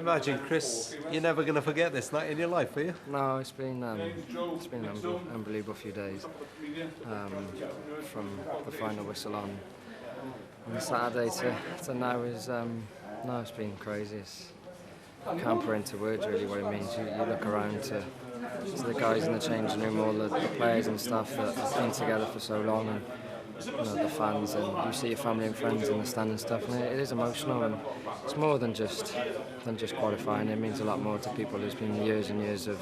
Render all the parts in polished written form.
imagine, Chris, you're never going to forget this night in your life, are you? No, it's been an unbelievable few days. From the final whistle on Saturday to now is no, it's been crazy. I can't put into words really what it means. You look around to the guys in the changing room, all the players and stuff that have been together for so long, and the fans, and you see your family and friends in the stand and stuff, and it is emotional, and it's more than just qualifying. It means a lot more to people. There's been years and years of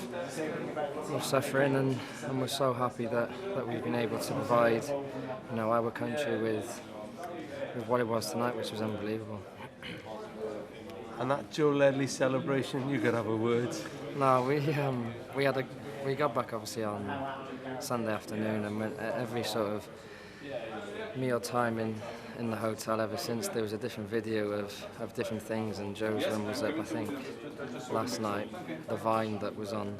suffering, and we're so happy that we've been able to provide our country with what it was tonight, which was unbelievable. And that Joe Ledley celebration, you could have a word. No, we got back obviously on Sunday afternoon, and every sort of meal time in the hotel ever since, there was a different video of different things, and Joe's one was up, I think, last night, the Vine that was on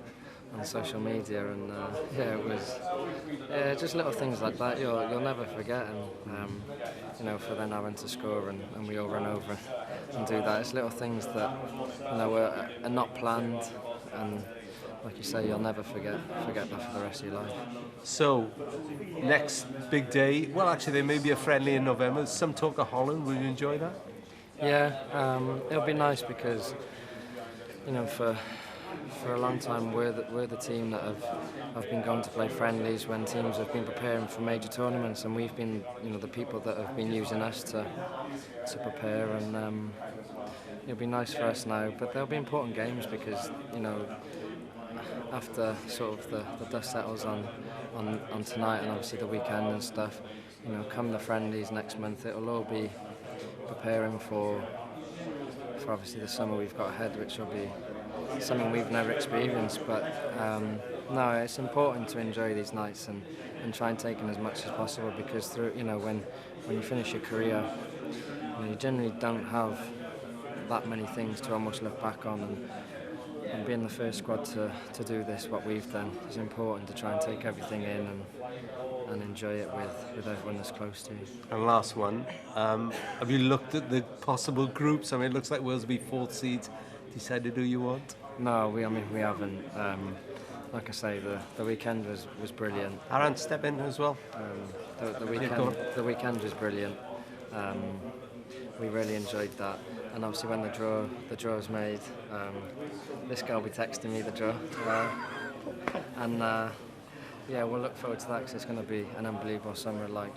social media, and it was just little things like that you'll never forget, and for then having to score and we all run over and do that. It's little things that are not planned, and like you say, you'll never forget that for the rest of your life. So, next big day, well actually there may be a friendly in November, some talk of Holland, will you enjoy that? Yeah, it'll be nice because, for a long time we're the team that have been going to play friendlies when teams have been preparing for major tournaments, and we've been the people that have been using us to prepare, and it'll be nice for us now, but there'll be important games because after sort of the dust settles on tonight and obviously the weekend and stuff, come the friendlies next month, it'll all be preparing for obviously the summer we've got ahead, which will be something we've never experienced. But no, it's important to enjoy these nights and try and take in as much as possible, because through when you finish your career, you generally don't have that many things to almost look back on, and being the first squad to do this, what we've done, is important to try and take everything in and enjoy it with everyone that's close to you. And last one, have you looked at the possible groups? I mean, it looks like Wales will be fourth seed. Decided who you want? No, we haven't. Like I say, the weekend was brilliant. Aaron, step in as well. The weekend was brilliant. We really enjoyed that, and obviously when the draw was made, this girl will be texting me the draw, and yeah, we'll look forward to that because it's going to be an unbelievable summer like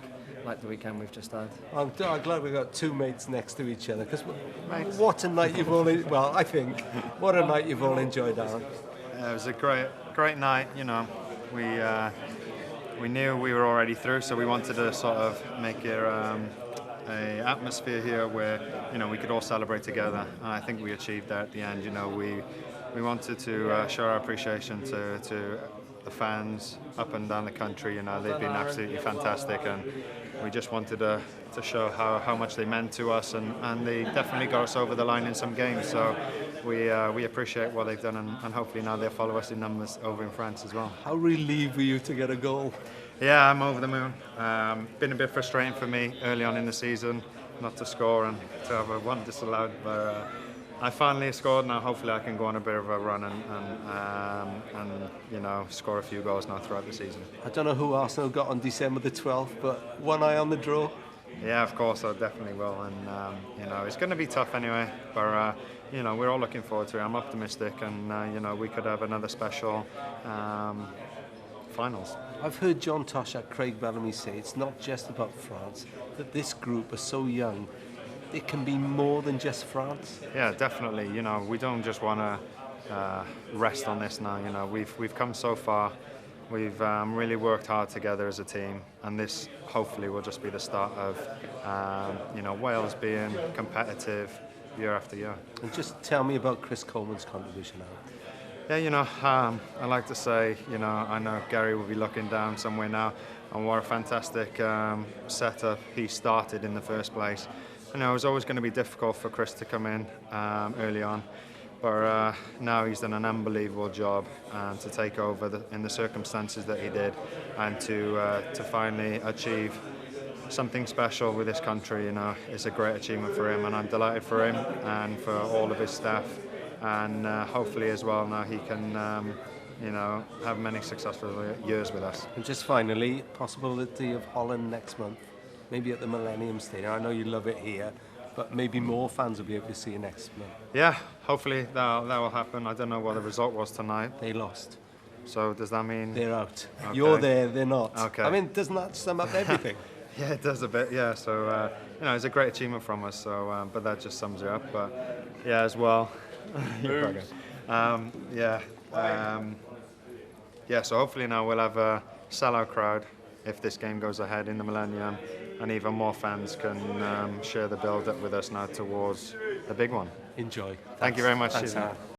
the weekend we've just had. I'm glad we've got two mates next to each other, because what a night you've all I think what a night you've all enjoyed, Aaron. It was a great night. We knew we were already through, so we wanted to sort of make it a atmosphere here where we could all celebrate together, and I think we achieved that at the end. We wanted to show our appreciation to the fans up and down the country. They've been absolutely fantastic, and we just wanted to show how much they meant to us, and they definitely got us over the line in some games. So we appreciate what they've done, and hopefully now they'll follow us in numbers over in France as well. How relieved were you to get a goal? Yeah, I'm over the moon. Been a bit frustrating for me early on in the season not to score and to have a one disallowed, but I finally scored. Now hopefully I can go on a bit of a run and score a few goals now throughout the season. I don't know who Arsenal got on December the 12th, but one eye on the draw. Yeah, of course, I definitely will, and it's going to be tough anyway, but we're all looking forward to it. I'm optimistic, and we could have another special finals. I've heard John Tosh at Craig Bellamy say it's not just about France, that this group are so young, it can be more than just France. Yeah, definitely. We don't just want to rest on this now. We've come so far. We've really worked hard together as a team, and this hopefully will just be the start of Wales being competitive year after year. And just tell me about Chris Coleman's contribution now. Yeah, I like to say, I know Gary will be looking down somewhere now, and what a fantastic setup he started in the first place. It was always going to be difficult for Chris to come in early on, but now he's done an unbelievable job to take over in the circumstances that he did, and to finally achieve something special with this country. It's a great achievement for him, and I'm delighted for him and for all of his staff. and hopefully as well now he can have many successful years with us. And just finally, possibility of Holland next month, maybe at the Millennium Stadium. I know you love it here, but maybe more fans will be able to see you next month. Yeah, hopefully that will happen. I don't know what the result was tonight. They lost. So does that mean They're out. Okay. You're there, they're not. Okay. I mean, doesn't that sum up everything? Yeah, it does a bit. Yeah, so it's a great achievement from us. So, but that just sums it up. But yeah, as well. So hopefully now we'll have a sellout crowd if this game goes ahead in the Millennium, and even more fans can share the build-up with us now towards the big one. Enjoy. Thank you very much. Thanks, Susan. Aaron.